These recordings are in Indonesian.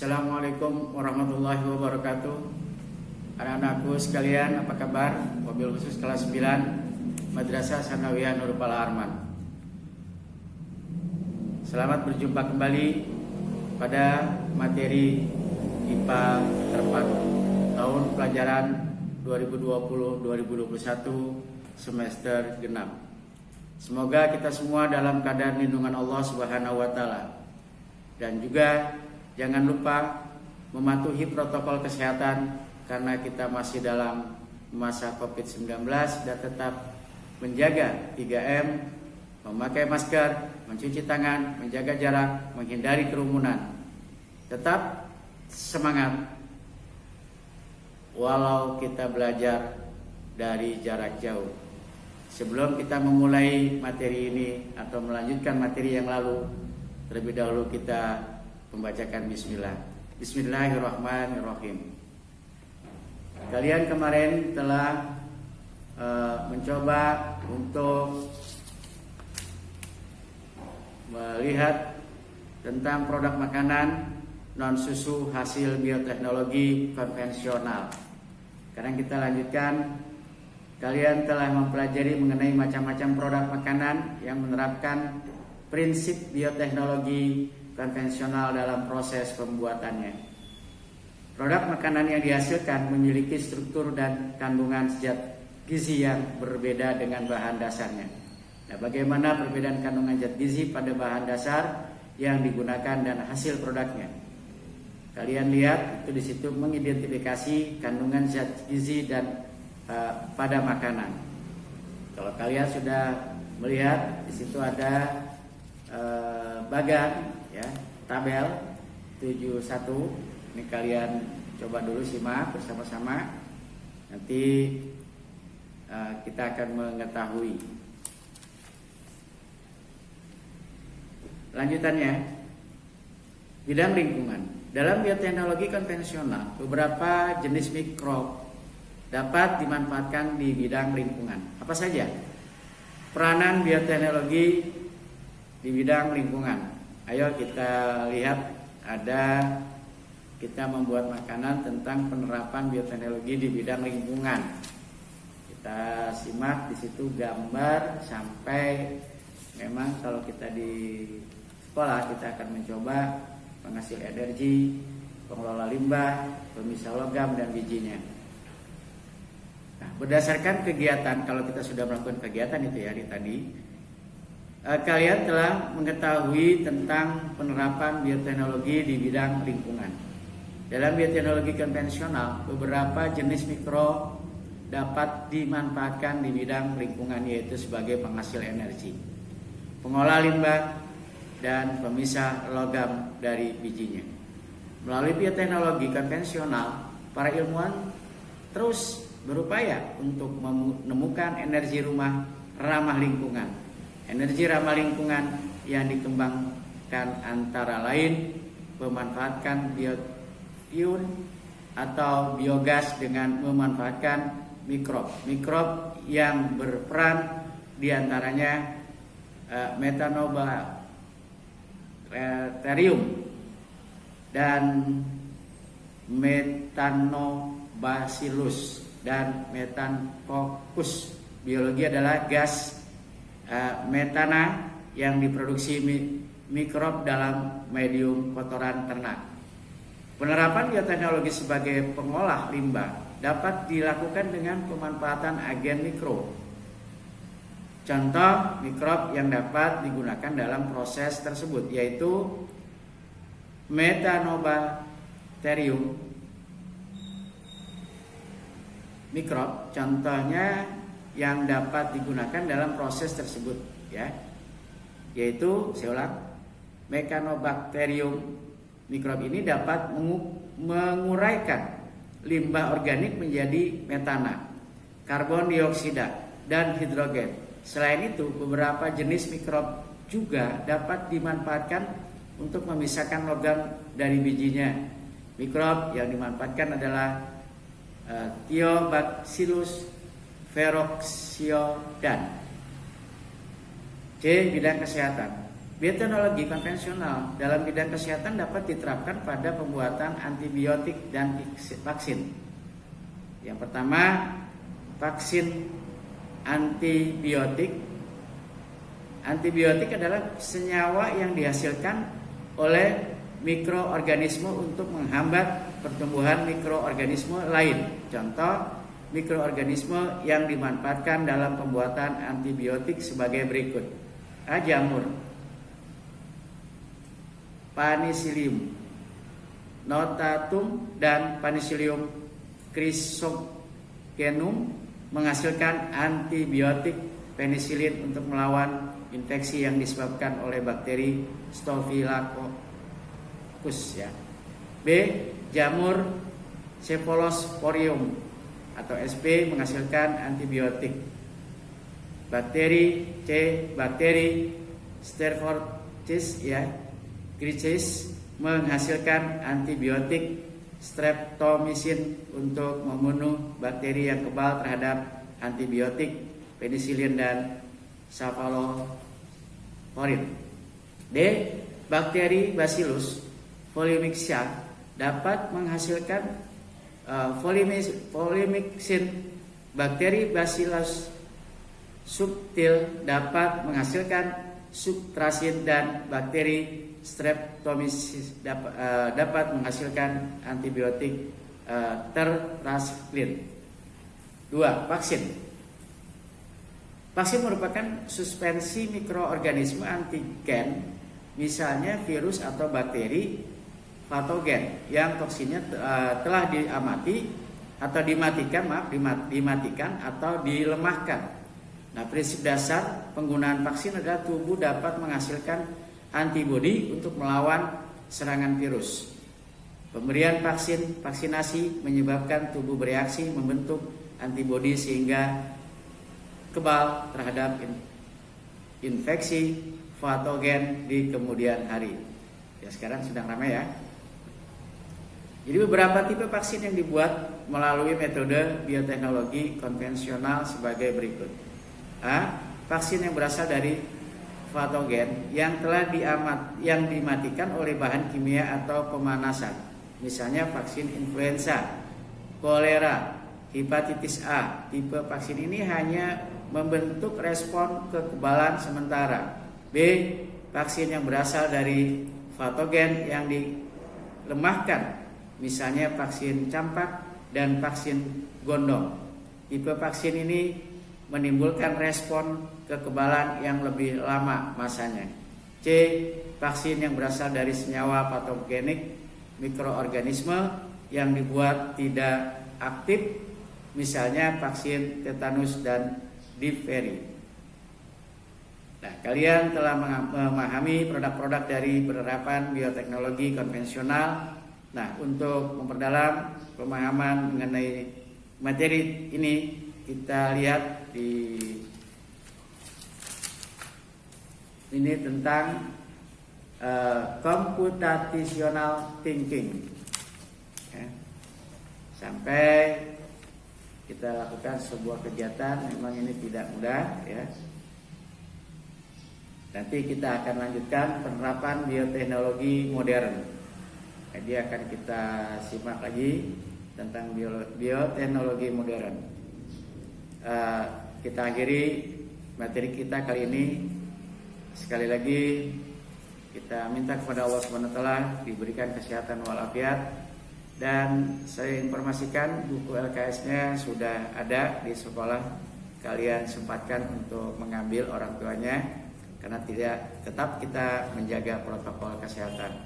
Assalamualaikum warahmatullahi wabarakatuh. Anak-anakku sekalian, apa kabar? Wabil khusus kelas 9 Madrasah Sanawiyah Nurul Fala Arman. Selamat berjumpa kembali pada materi IPA terpadu tahun pelajaran 2020-2021 semester genap. Semoga kita semua dalam keadaan lindungan Allah Subhanahu wa taala. Dan juga jangan lupa mematuhi protokol kesehatan karena kita masih dalam masa COVID-19 dan tetap menjaga 3M, memakai masker, mencuci tangan, menjaga jarak, menghindari kerumunan. Tetap semangat walau kita belajar dari jarak jauh. Sebelum kita memulai materi ini atau melanjutkan materi yang lalu, terlebih dahulu kita membacakan bismillah. Bismillahirrahmanirrahim. Kalian kemarin telah mencoba untuk melihat tentang produk makanan non susu hasil bioteknologi konvensional. Sekarang kita lanjutkan. Kalian telah mempelajari mengenai macam-macam produk makanan yang menerapkan prinsip bioteknologi konvensional dalam proses pembuatannya. Produk makanan yang dihasilkan memiliki struktur dan kandungan zat gizi yang berbeda dengan bahan dasarnya. Nah, bagaimana perbedaan kandungan zat gizi pada bahan dasar yang digunakan dan hasil produknya? Kalian lihat itu di situ mengidentifikasi kandungan zat gizi dan pada makanan. Kalau kalian sudah melihat di situ ada bagan ya, tabel 71. Ini kalian coba dulu simak bersama-sama. Nanti kita akan mengetahui. Lanjutannya, bidang lingkungan. Dalam bioteknologi konvensional, beberapa jenis mikrob dapat dimanfaatkan di bidang lingkungan. Apa saja? Peranan bioteknologi di bidang lingkungan. Ayo kita lihat, ada kita membuat makanan tentang penerapan bioteknologi di bidang lingkungan. Kita simak di situ gambar sampai memang kalau kita di sekolah kita akan mencoba penghasil energi, pengelola limbah, pemisah logam dan bijinya. Nah, berdasarkan kegiatan, kalau kita sudah melakukan kegiatan itu ya tadi, kalian telah mengetahui tentang penerapan bioteknologi di bidang lingkungan. Dalam bioteknologi konvensional, beberapa jenis mikro dapat dimanfaatkan di bidang lingkungan, yaitu sebagai penghasil energi, pengolah limbah, dan pemisah logam dari bijinya. Melalui bioteknologi konvensional, para ilmuwan terus berupaya untuk menemukan energi ramah lingkungan. Energi ramah lingkungan yang dikembangkan antara lain memanfaatkan biofuel atau biogas dengan memanfaatkan mikrob yang berperan diantaranya metanobacterium dan methanobacillus dan metancoccus. Biologi adalah gas metana yang diproduksi mikrob dalam medium kotoran ternak. Penerapan bioteknologi sebagai pengolah limbah dapat dilakukan dengan pemanfaatan agen mikro. Contoh mikrob yang dapat digunakan dalam proses tersebut yaitu methanobacterium mikrob, contohnya yang dapat digunakan dalam proses tersebut ya, yaitu saya ulang, Mechanobacterium mikrob ini dapat menguraikan limbah organik menjadi metana, karbon dioksida, dan hidrogen. Selain itu, beberapa jenis mikrob juga dapat dimanfaatkan untuk memisahkan logam dari bijinya. Mikrob yang dimanfaatkan adalah Thiobacillus feroxiodan. C. Bidang kesehatan. Bioteknologi konvensional dalam bidang kesehatan dapat diterapkan pada pembuatan antibiotik dan vaksin. Yang pertama, vaksin antibiotik. Antibiotik adalah senyawa yang dihasilkan oleh mikroorganisme untuk menghambat pertumbuhan mikroorganisme lain. Contoh, mikroorganisme yang dimanfaatkan dalam pembuatan antibiotik sebagai berikut: A. Jamur, Penicillium notatum dan Penicillium chrysogenum menghasilkan antibiotik penicillin untuk melawan infeksi yang disebabkan oleh bakteri Staphylococcus ya. B. Jamur Cephalosporium atau SP menghasilkan antibiotik. Bakteri C. Bakteri Staphylococcus ya, Griseis menghasilkan antibiotik streptomycin untuk membunuh bakteri yang kebal terhadap antibiotik penicillin dan cephalosporin. D. Bakteri Bacillus polymyxa dapat menghasilkan polymyxin. Bakteri Bacillus subtil dapat menghasilkan subtrasin dan bakteri Streptomyces dapat menghasilkan antibiotik tetracycline. 2. Vaksin. Vaksin merupakan suspensi mikroorganisme antigen, misalnya virus atau bakteri patogen yang toksinnya telah diamati atau dimatikan atau dilemahkan. Nah, prinsip dasar penggunaan vaksin adalah tubuh dapat menghasilkan antibodi untuk melawan serangan virus. Pemberian vaksinasi menyebabkan tubuh bereaksi membentuk antibodi sehingga kebal terhadap infeksi patogen di kemudian hari. Ya, sekarang sedang ramai ya. Jadi beberapa tipe vaksin yang dibuat melalui metode bioteknologi konvensional sebagai berikut. A. Vaksin yang berasal dari patogen yang telah dimatikan oleh bahan kimia atau pemanasan. Misalnya vaksin influenza, kolera, hepatitis A. Tipe vaksin ini hanya membentuk respon kekebalan sementara. B. Vaksin yang berasal dari patogen yang dilemahkan. Misalnya vaksin campak dan vaksin gondong. Tipe vaksin ini menimbulkan respon kekebalan yang lebih lama masanya. C. Vaksin yang berasal dari senyawa patogenik mikroorganisme yang dibuat tidak aktif, misalnya vaksin tetanus dan difteri. Nah, kalian telah memahami produk-produk dari penerapan bioteknologi konvensional. Nah, untuk memperdalam pemahaman mengenai materi ini, kita lihat di ini tentang computational thinking ya. Sampai kita lakukan sebuah kegiatan, memang ini tidak mudah ya. Nanti kita akan lanjutkan penerapan bioteknologi modern. Jadi akan kita simak lagi tentang bioteknologi modern. Kita akhiri materi kita kali ini. Sekali lagi kita minta kepada Allah SWT diberikan kesehatan walafiat. Dan saya informasikan buku LKS-nya sudah ada di sekolah. Kalian sempatkan untuk mengambil orang tuanya, karena tetap kita menjaga protokol kesehatan.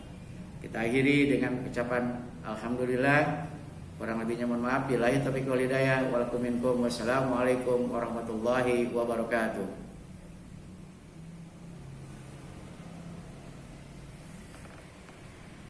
Kita akhiri dengan ucapan alhamdulillah. Kurang lebihnya mohon maaf. Billahi taufiq wal hidayah. Wassalamualaikum warahmatullahi wabarakatuh.